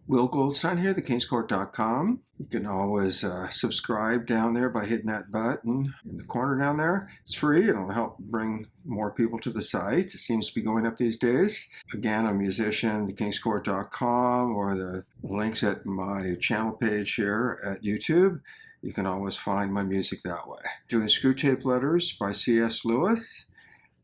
Will Goldstein here, thekingscourt.com. You can always subscribe down there by hitting that button in the corner down there. It's free and it'll help bring more people to the site. It seems to be going up these days. Again, I'm a musician, thekingscourt.com, or the links at my channel page here at YouTube. You can always find my music that way. Doing Screwtape letters by C.S. Lewis.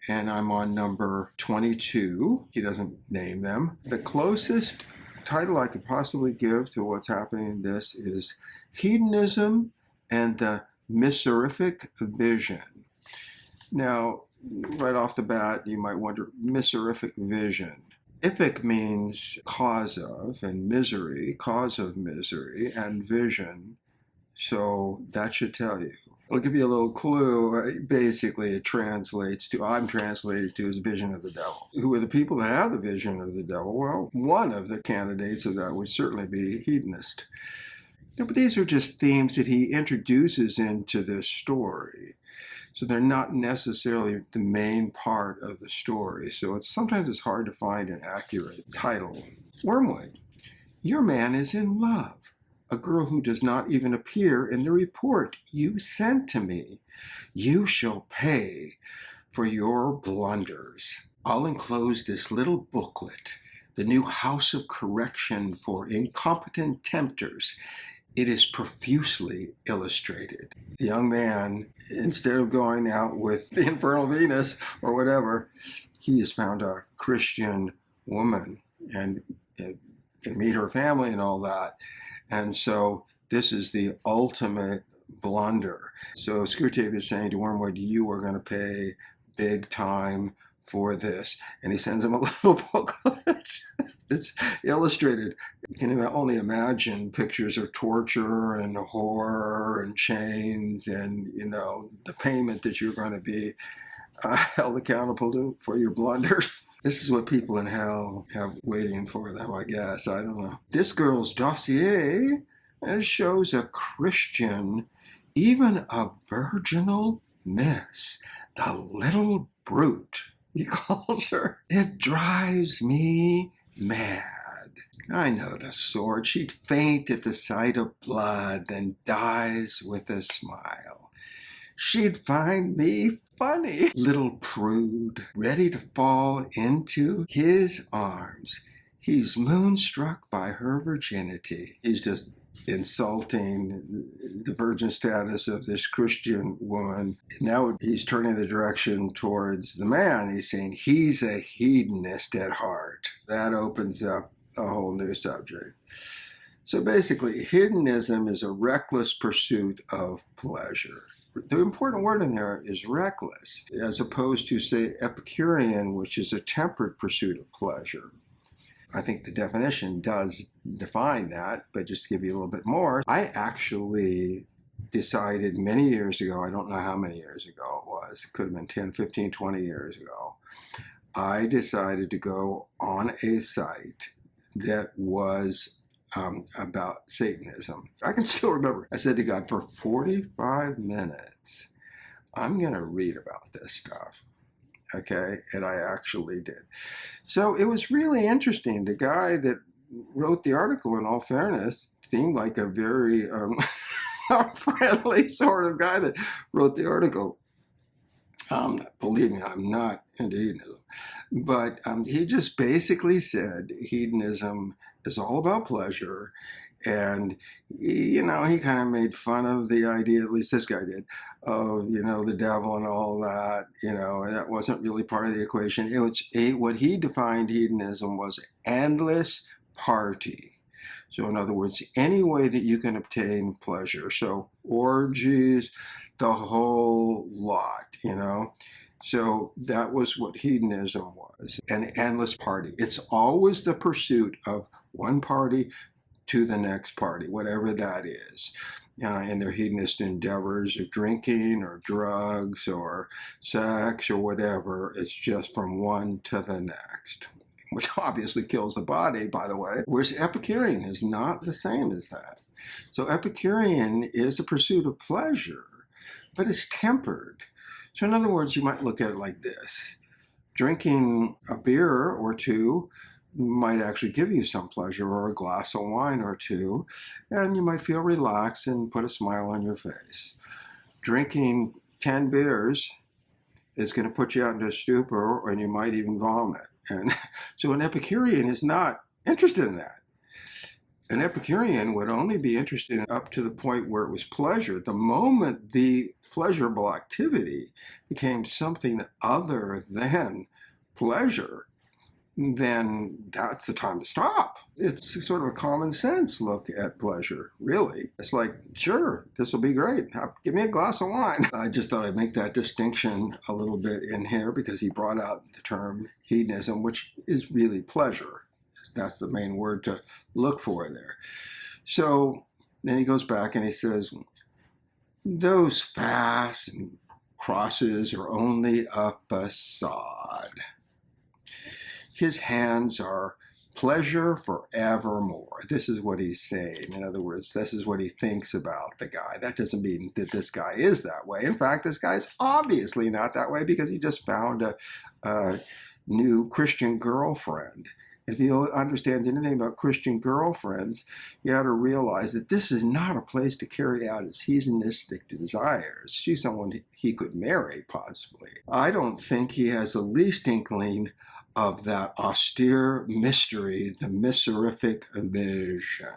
And I'm on number 22. He doesn't name them. The closest title I could possibly give to what's happening in this is Hedonism and the Miserific Vision. Now, right off the bat, you might wonder, Miserific Vision. Ific means cause of, and misery, cause of misery, and vision. So that should tell you. I'll give you a little clue. Basically, it translates to, I'm translated to as vision of the devil. Who are the people that have the vision of the devil? Well, one of the candidates of that would certainly be hedonist. But these are just themes that he introduces into this story. So they're not necessarily the main part of the story. So sometimes it's hard to find an accurate title. Wormwood, your man is in love. A girl who does not even appear in the report you sent to me. You shall pay for your blunders. I'll enclose this little booklet, the new house of correction for incompetent tempters. It is profusely illustrated. The young man, instead of going out with the infernal Venus or whatever, he has found a Christian woman and can meet her family and all that. And so this is the ultimate blunder. So Screwtape is saying to Wormwood, you are going to pay big time for this. And he sends him a little booklet. It's illustrated. You can only imagine pictures of torture and horror and chains and, the payment that you're going to be held accountable to for your blunders. This is what people in hell have waiting for them, I guess. I don't know. This girl's dossier shows a Christian, even a virginal miss. The little brute, he calls her. It drives me mad. I know the sort. She'd faint at the sight of blood, then dies with a smile. She'd find me funny. Little prude, ready to fall into his arms. He's moonstruck by her virginity. He's just insulting the virgin status of this Christian woman. Now he's turning the direction towards the man. He's saying he's a hedonist at heart. That opens up a whole new subject. So basically, hedonism is a reckless pursuit of pleasure. The important word in there is reckless, as opposed to, say, Epicurean, which is a temperate pursuit of pleasure. I think the definition does define that, but just to give you a little bit more, I actually decided many years ago, I don't know how many years ago it was, it could have been 10, 15, 20 years ago, I decided to go on a site that was about Satanism. I can still remember. I said to God, for 45 minutes, I'm going to read about this stuff. Okay? And I actually did. So it was really interesting. The guy that wrote the article, in all fairness, seemed like a very friendly sort of guy that wrote the article. Believe me, I'm not into hedonism. But he just basically said hedonism is all about pleasure. And, he kind of made fun of the idea, at least this guy did, of, the devil and all that. That wasn't really part of the equation. It was what he defined hedonism was endless party. So in other words, any way that you can obtain pleasure. So orgies, the whole lot, So that was what hedonism was, an endless party. It's always the pursuit of one party to the next party, whatever that is. In their hedonist endeavors of drinking or drugs or sex or whatever, it's just from one to the next, which obviously kills the body, by the way. Whereas Epicurean is not the same as that. So Epicurean is the pursuit of pleasure, but it's tempered. So in other words, you might look at it like this. Drinking a beer or two might actually give you some pleasure, or a glass of wine or two, and you might feel relaxed and put a smile on your face. Drinking 10 beers is going to put you out into a stupor, and you might even vomit. And so an Epicurean is not interested in that. An Epicurean would only be interested up to the point where it was pleasure. The moment the pleasurable activity became something other than pleasure, then that's the time to stop. It's sort of a common sense look at pleasure, really. It's like, sure, this will be great. Give me a glass of wine. I just thought I'd make that distinction a little bit in here because he brought out the term hedonism, which is really pleasure. That's the main word to look for there. So then he goes back and he says, those fasts and crosses are only a facade. His hands are pleasure forevermore. This is what he's saying. In other words, this is what he thinks about the guy. That doesn't mean that this guy is that way. In fact, this guy's obviously not that way because he just found a new Christian girlfriend. If he understands anything about Christian girlfriends, you got to realize that this is not a place to carry out his hedonistic desires. She's someone he could marry, possibly. I don't think he has the least inkling of that austere mystery, the Miserific Vision.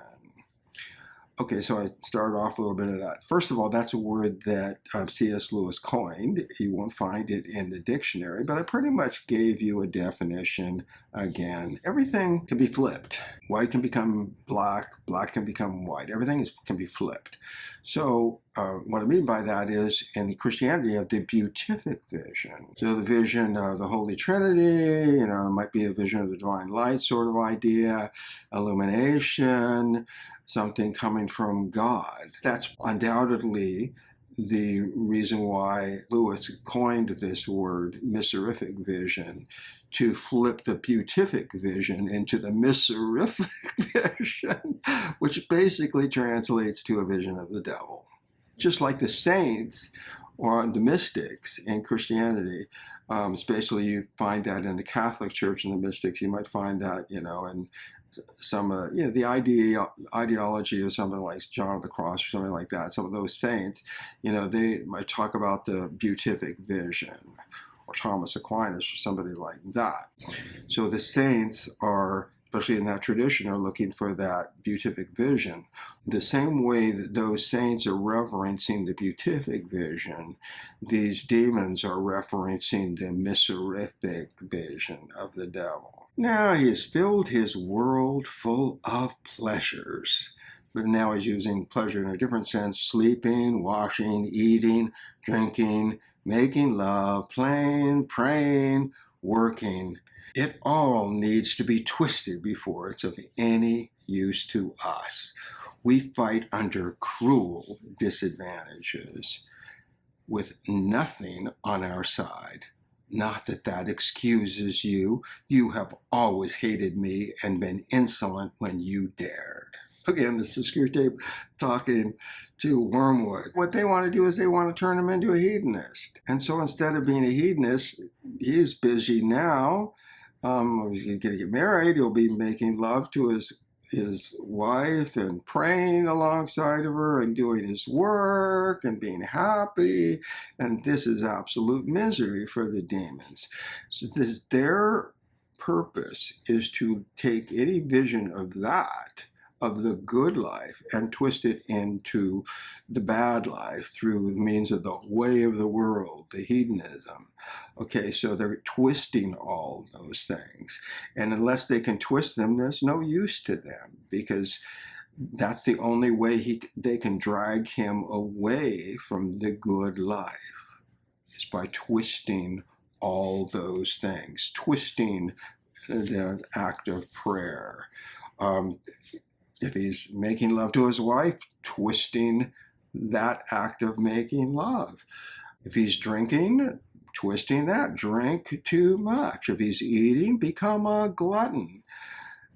Okay, so I started off a little bit of that. First of all, that's a word that C.S. Lewis coined. You won't find it in the dictionary, but I pretty much gave you a definition again. Everything can be flipped. White can become black, black can become white. Everything can be flipped. So what I mean by that is, in Christianity, you have the Beautific Vision. So the vision of the Holy Trinity, it might be a vision of the divine light sort of idea, illumination, something coming from God. That's undoubtedly the reason why Lewis coined this word, Miserific Vision, to flip the Beautific Vision into the Miserific Vision, which basically translates to a vision of the devil. Just like the saints or the mystics in Christianity, especially you find that in the Catholic Church and the mystics, you might find that, in some, the ideology of something like John of the Cross or something like that. Some of those saints, they might talk about the Beautific Vision, or Thomas Aquinas or somebody like that. So the saints are, especially in that tradition, are looking for that Beautific Vision. The same way that those saints are reverencing the Beautific Vision, these demons are referencing the Miserific Vision of the devil. Now he has filled his world full of pleasures. But now he's using pleasure in a different sense: sleeping, washing, eating, drinking, making love, playing, praying, working. It all needs to be twisted before it's of any use to us. We fight under cruel disadvantages with nothing on our side. Not that that excuses you. You have always hated me and been insolent when you dared. Again, this is Screwtape talking to Wormwood. What they want to do is they want to turn him into a hedonist. And so instead of being a hedonist, he's busy now. He's going to get married. He'll be making love to his wife and praying alongside of her and doing his work and being happy. And this is absolute misery for the demons. So their purpose is to take any vision of that, of the good life, and twist it into the bad life through means of the way of the world, the hedonism. Okay, so they're twisting all those things. And unless they can twist them, there's no use to them, because that's the only way they can drag him away from the good life, is by twisting all those things, twisting the act of prayer. If he's making love to his wife, twisting that act of making love. If he's drinking, twisting that, drink too much. If he's eating, become a glutton.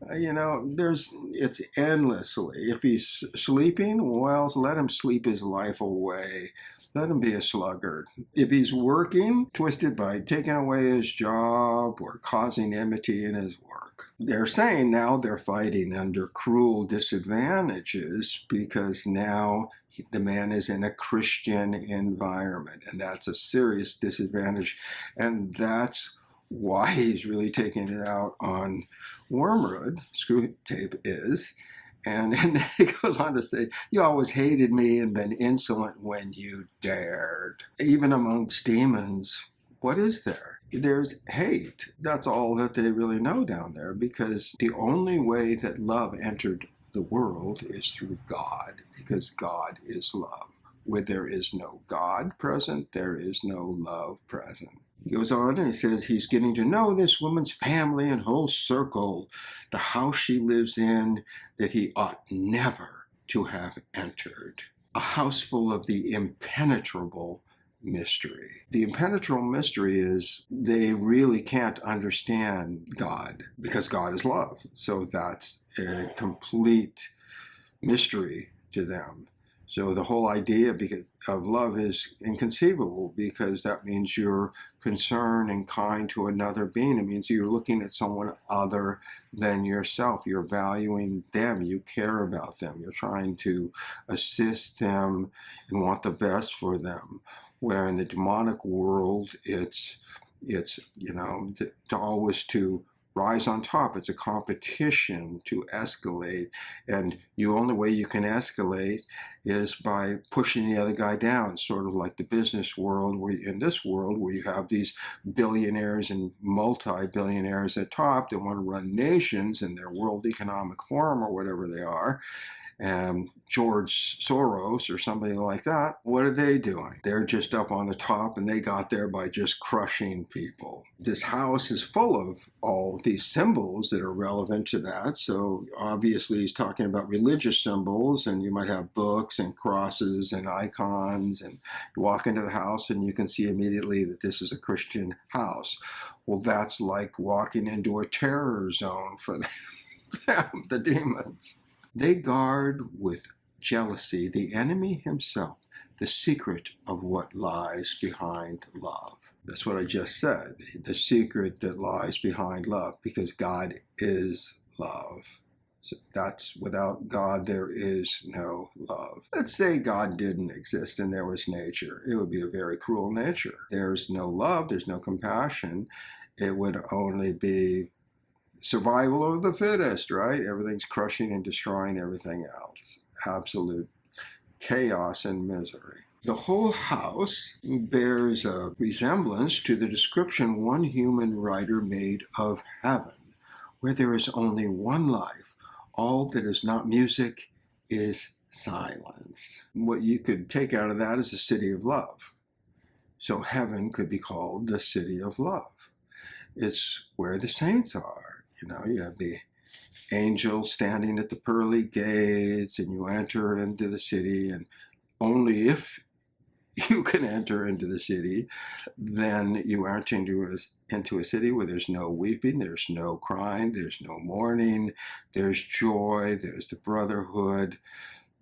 It's endlessly. If he's sleeping, well, let him sleep his life away. Let him be a sluggard. If he's working, twisted by taking away his job or causing enmity in his work. book. They're saying now they're fighting under cruel disadvantages because now the man is in a Christian environment, and that's a serious disadvantage, and that's why he's really taking it out on Wormwood. Screwtape is. And then he goes on to say, you always hated me and been insolent when you dared. Even amongst demons, what is there? There's hate. That's all that they really know down there, because the only way that love entered the world is through God, because God is love. Where there is no God present, there is no love present. He goes on and he says he's getting to know this woman's family and whole circle, the house she lives in, that he ought never to have entered. A house full of the impenetrable mystery. The impenetrable mystery is they really can't understand God because God is love. So that's a complete mystery to them. So the whole idea of love is inconceivable, because that means you're concerned and kind to another being. It means you're looking at someone other than yourself. You're valuing them. You care about them. You're trying to assist them and want the best for them. Where in the demonic world, it's always to rise on top. It's a competition to escalate, and the only way you can escalate is by pushing the other guy down, sort of like the business world, where in this world where you have these billionaires and multi-billionaires at top that want to run nations in their World Economic Forum or whatever they are, and George Soros or somebody like that. What are they doing? They're just up on the top, and they got there by just crushing people. This house is full of all these symbols that are relevant to that. So obviously he's talking about religious symbols, and you might have books and crosses and icons, and you walk into the house and you can see immediately that this is a Christian house. Well, that's like walking into a terror zone for them, the demons. They guard with jealousy the enemy himself, the secret of what lies behind love. That's what I just said, the secret that lies behind love, because God is love. So that's, without God, there is no love. Let's say God didn't exist and there was nature. It would be a very cruel nature. There's no love, there's no compassion. It would only be survival of the fittest, right? Everything's crushing and destroying everything else. Absolute chaos and misery. The whole house bears a resemblance to the description one human writer made of heaven, where there is only one life. All that is not music is silence. What you could take out of that is a city of love. So heaven could be called the city of love. It's where the saints are. You have the angels standing at the pearly gates, and you enter into the city, and only if you can enter into the city, then you enter into a city where there's no weeping, there's no crying, there's no mourning, there's joy, there's the brotherhood,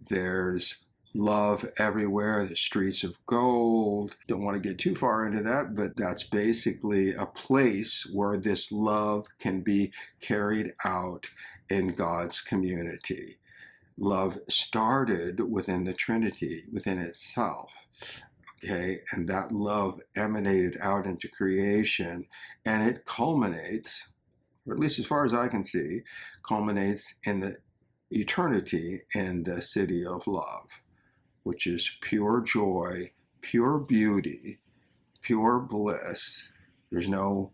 there's love everywhere, the streets of gold. Don't want to get too far into that, but that's basically a place where this love can be carried out in God's community. Love started within the Trinity, within itself. Okay, and that love emanated out into creation, and it culminates, or at least as far as I can see, culminates in the eternity in the city of love, which is pure joy, pure beauty, pure bliss. There's no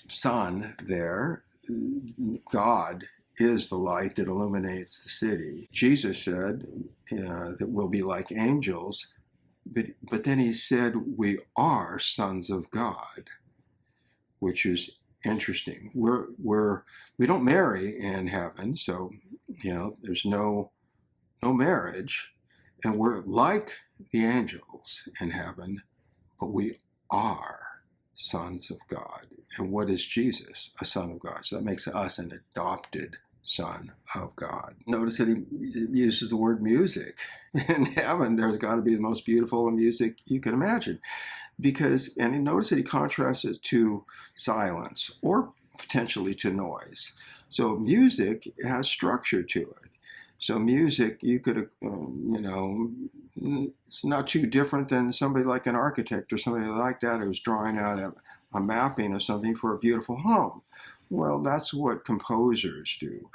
sun there. God is the light that illuminates the city. Jesus said that we'll be like angels, but then he said we are sons of God, which is interesting. We don't marry in heaven, so there's no marriage. And we're like the angels in heaven, but we are sons of God. And what is Jesus? A son of God. So that makes us an adopted son of God. Notice that he uses the word music. In heaven, there's got to be the most beautiful music you can imagine. And notice that he contrasts it to silence or potentially to noise. So music has structure to it. So music, you could, it's not too different than somebody like an architect or somebody like that who's drawing out a mapping of something for a beautiful home. Well, that's what composers do.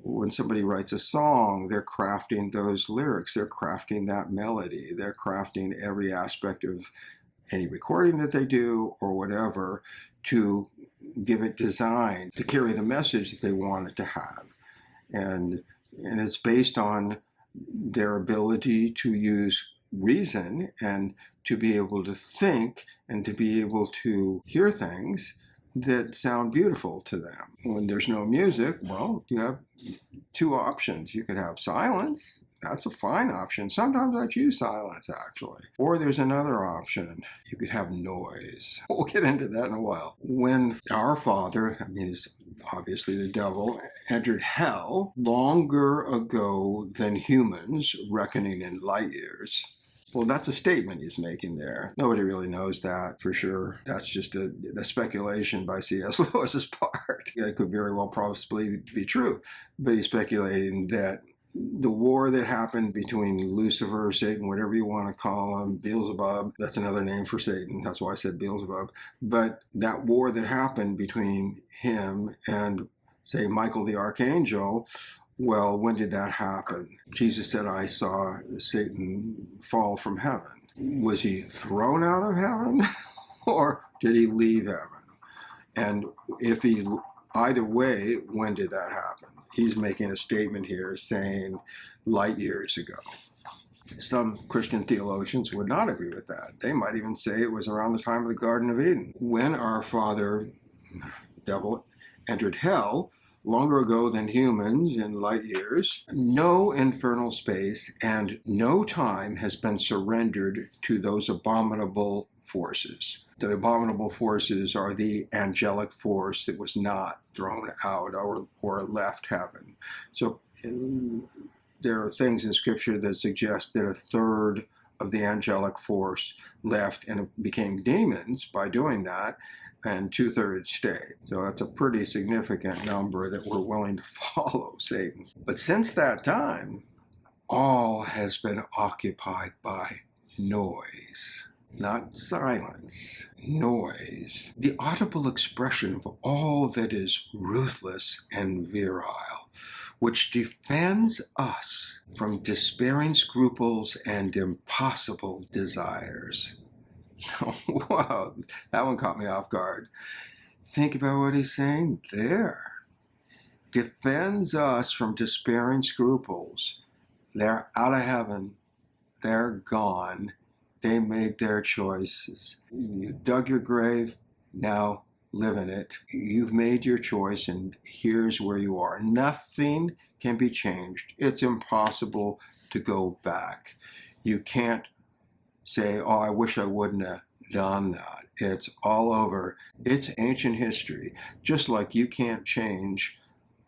When somebody writes a song, they're crafting those lyrics, they're crafting that melody, they're crafting every aspect of any recording that they do or whatever to give it design, to carry the message that they want it to have. And it's based on their ability to use reason and to be able to think and to be able to hear things that sound beautiful to them. When there's no music, well, you have two options. You could have silence. That's a fine option. Sometimes I choose silence, actually. Or there's another option. You could have noise. We'll get into that in a while. When our father, he's obviously the devil, entered hell longer ago than humans, reckoning in light years. Well, that's a statement he's making there. Nobody really knows that for sure. That's just a speculation by C.S. Lewis's part. It could very well possibly be true, but he's speculating that the war that happened between Lucifer, Satan, whatever you want to call him, Beelzebub, that's another name for Satan. That's why I said Beelzebub. But that war that happened between him and, say, Michael the Archangel, well, when did that happen? Jesus said, I saw Satan fall from heaven. Was he thrown out of heaven or did he leave heaven? And if he, either way, when did that happen? He's making a statement here saying light years ago. Some Christian theologians would not agree with that. They might even say it was around the time of the Garden of Eden. When our father, devil, entered hell, longer ago than humans in light years, no infernal space and no time has been surrendered to those abominable forces. The abominable forces are the angelic force that was not thrown out or left heaven. So there are things in Scripture that suggest that a third of the angelic force left and became demons by doing that, and 2/3 stayed. So that's a pretty significant number that were willing to follow Satan. But since that time, all has been occupied by noise, not silence, noise. The audible expression of all that is ruthless and virile, which defends us from despairing scruples and impossible desires. Wow, that one caught me off guard. Think about what he's saying there. Defends us from despairing scruples. They're out of heaven. They're gone. They made their choices. You dug your grave. Now live in it. You've made your choice, and here's where you are. Nothing can be changed. It's impossible to go back. You can't say, oh, I wish I wouldn't have done that. It's all over. It's ancient history. Just like you can't change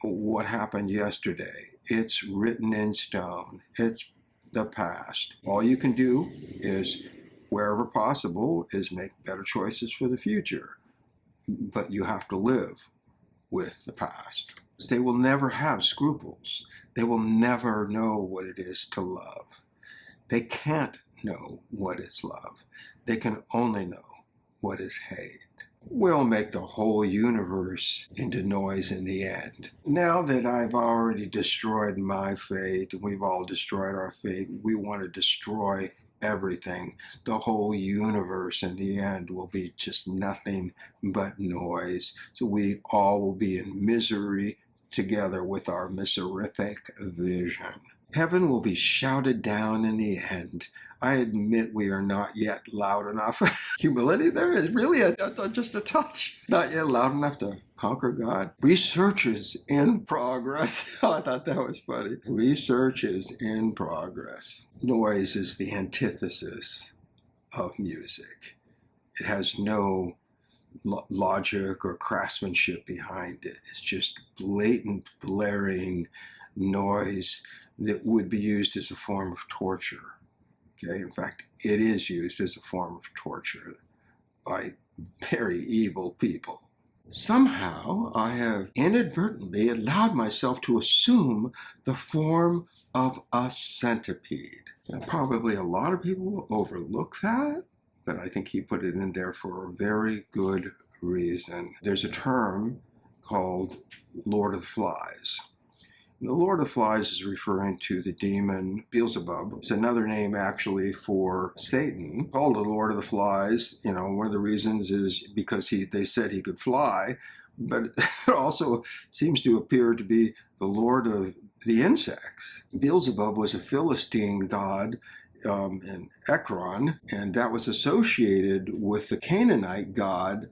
what happened yesterday. It's written in stone. It's the past. All you can do is, wherever possible, is make better choices for the future. But you have to live with the past. They will never have scruples. They will never know what it is to love. They can't know what is love. They can only know what is hate. We'll make the whole universe into noise in the end. Now that I've already destroyed my fate, and we've all destroyed our fate, we want to destroy everything. The whole universe in the end will be just nothing but noise. So we all will be in misery together with our Miserific Vision. Heaven will be shouted down in the end. I admit we are not yet loud enough. Humility there is really just a touch. Not yet loud enough to conquer God. Research is in progress. I thought that was funny. Research is in progress. Noise is the antithesis of music. It has no logic or craftsmanship behind it. It's just blatant, blaring noise that would be used as a form of torture. Okay, in fact, it is used as a form of torture by very evil people. somehow I have inadvertently allowed myself to assume the form of a centipede. And probably a lot of people will overlook that, but I think he put it in there for a very good reason. There's a term called Lord of the Flies. And the Lord of the Flies is referring to the demon Beelzebub. It's another name actually for Satan, called the Lord of the Flies. One of the reasons is because they said he could fly, but it also seems to appear to be the Lord of the insects. Beelzebub was a Philistine god in Ekron, and that was associated with the Canaanite god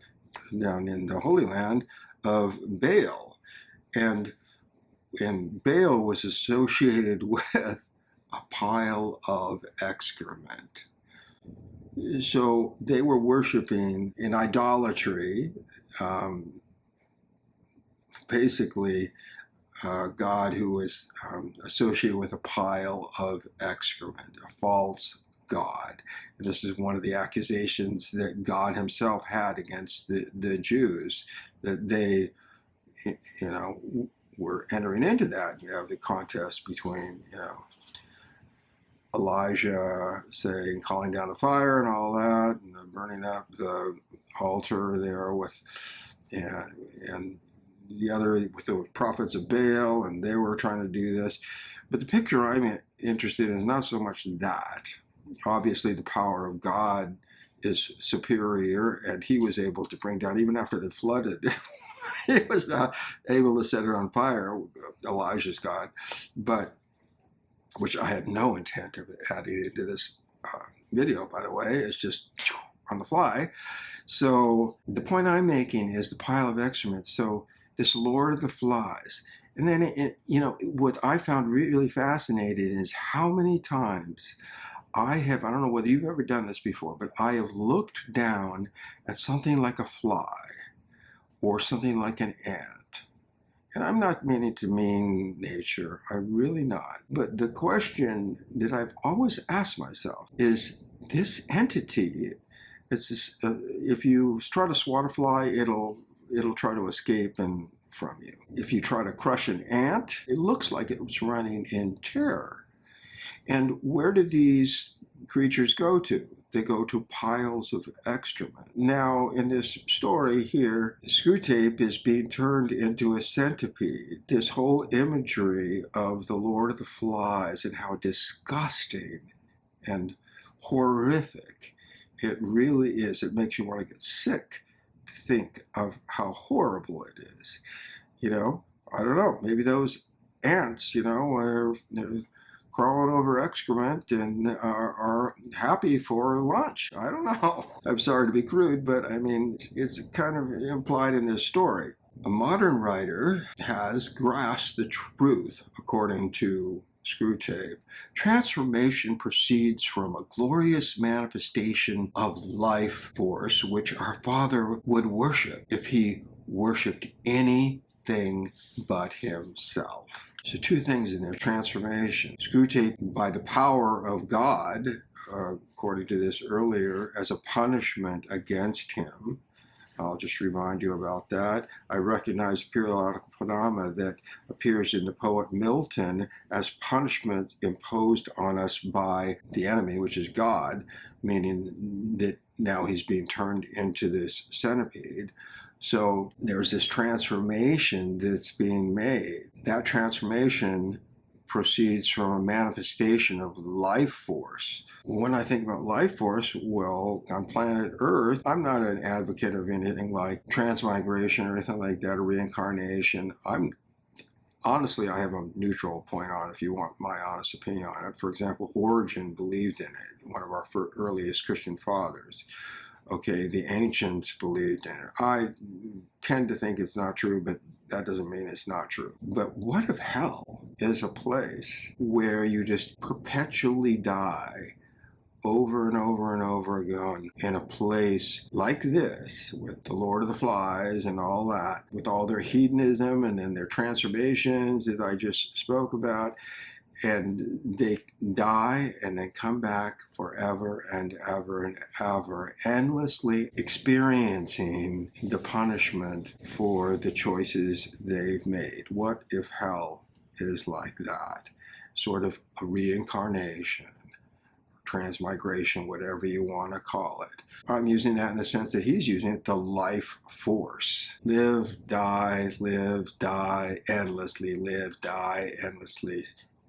down in the Holy Land of Baal. And Baal was associated with a pile of excrement. So they were worshiping in idolatry, basically a god who was associated with a pile of excrement, a false god. And this is one of the accusations that God himself had against the Jews, that they, were entering into that. You have the contest between, Elijah calling down the fire and all that, and burning up the altar there and the other with the prophets of Baal, and they were trying to do this. But the picture I'm interested in is not so much that. Obviously, the power of God is superior, and he was able to bring down, even after they flooded, he was not able to set it on fire, Elijah's God, but which I had no intent of adding into this video, by the way. It's just on the fly. So the point I'm making is the pile of excrement. So this Lord of the Flies. And then, what I found really fascinating is how many times I don't know whether you've ever done this before, but I have looked down at something like a fly or something like an ant. And I'm not meaning to mean nature, I'm really not. But the question that I've always asked myself is, this entity, if you try to swat a fly, it'll try to escape from you. If you try to crush an ant, it looks like it was running in terror. And where do these creatures go to? They go to piles of excrement. Now, in this story here, Screwtape is being turned into a centipede. This whole imagery of the Lord of the Flies and how disgusting and horrific it really is. It makes you want to get sick to think of how horrible it is. I don't know, maybe those ants, are crawling over excrement and are happy for lunch. I don't know. I'm sorry to be crude, but I mean, it's kind of implied in this story. A modern writer has grasped the truth, according to Screwtape. Transformation proceeds from a glorious manifestation of life force, which our Father would worship if he worshipped anything but himself. So two things in there: transformation. Screwtape, by the power of God, according to this earlier, as a punishment against him. I'll just remind you about that. I recognize a periodical phenomena that appears in the poet Milton as punishment imposed on us by the enemy, which is God, meaning that now he's being turned into this centipede. So there's this transformation that's being made. That transformation proceeds from a manifestation of life force. When I think about life force, well, on planet Earth, I'm not an advocate of anything like transmigration or anything like that, or reincarnation. Honestly, I have a neutral point on it if you want my honest opinion on it. For example, Origen believed in it, one of our earliest Christian fathers. Okay, the ancients believed in it. I tend to think it's not true, but that doesn't mean it's not true. But what if hell is a place where you just perpetually die over and over and over again, in a place like this, with the Lord of the Flies and all that, with all their hedonism and then their transformations that I just spoke about, And they die and then come back forever and ever and ever, endlessly experiencing the punishment for the choices they've made. What if hell is like that? Sort of a reincarnation, transmigration, whatever you want to call it. I'm using that in the sense that he's using it, the life force. Live, die, endlessly, live, die, endlessly.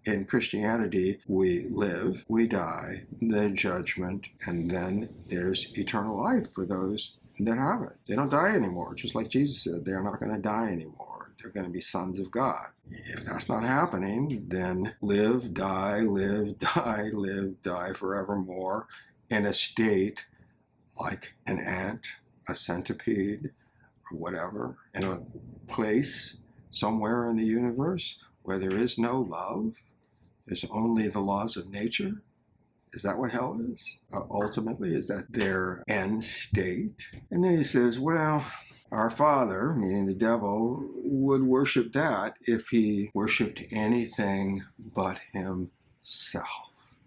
In Christianity, we live, we die, then judgment, and then there's eternal life for those that have it. They don't die anymore, just like Jesus said, they're not going to die anymore. They're going to be sons of God. If that's not happening, then live, die forevermore in a state like an ant, a centipede, or whatever, in a place somewhere in the universe where there is no love. There's only the laws of nature. Is that what hell is? Ultimately, is that their end state? And then he says, well, our father, meaning the devil, would worship that if he worshiped anything but himself.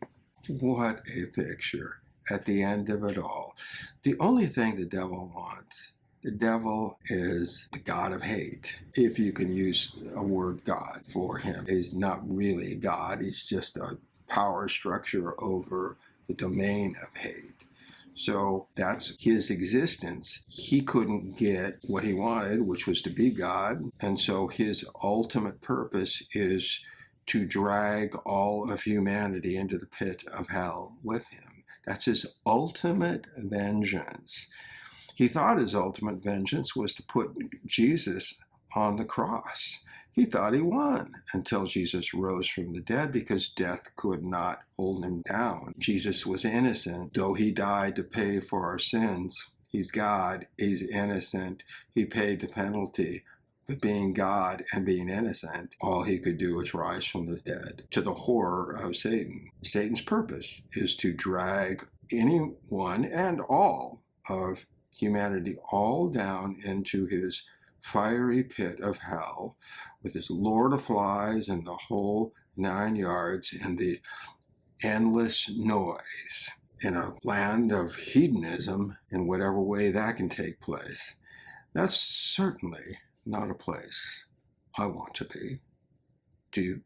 What a picture at the end of it all. The only thing the devil wants, the devil is the God of hate, if you can use a word God for him. He's not really God, he's just a power structure over the domain of hate. So that's his existence. He couldn't get what he wanted, which was to be God. And so his ultimate purpose is to drag all of humanity into the pit of hell with him. That's his ultimate vengeance. He thought his ultimate vengeance was to put Jesus on the cross. He thought he won until Jesus rose from the dead, because death could not hold him down. Jesus was innocent, though he died to pay for our sins. He's God, he's innocent, he paid the penalty. But being God and being innocent, all he could do was rise from the dead, to the horror of Satan. Satan's purpose is to drag anyone and all of humanity all down into his fiery pit of hell, with his Lord of Flies and the whole 9 yards, and the endless noise in a land of hedonism in whatever way that can take place. That's certainly not a place I want to be. Do you?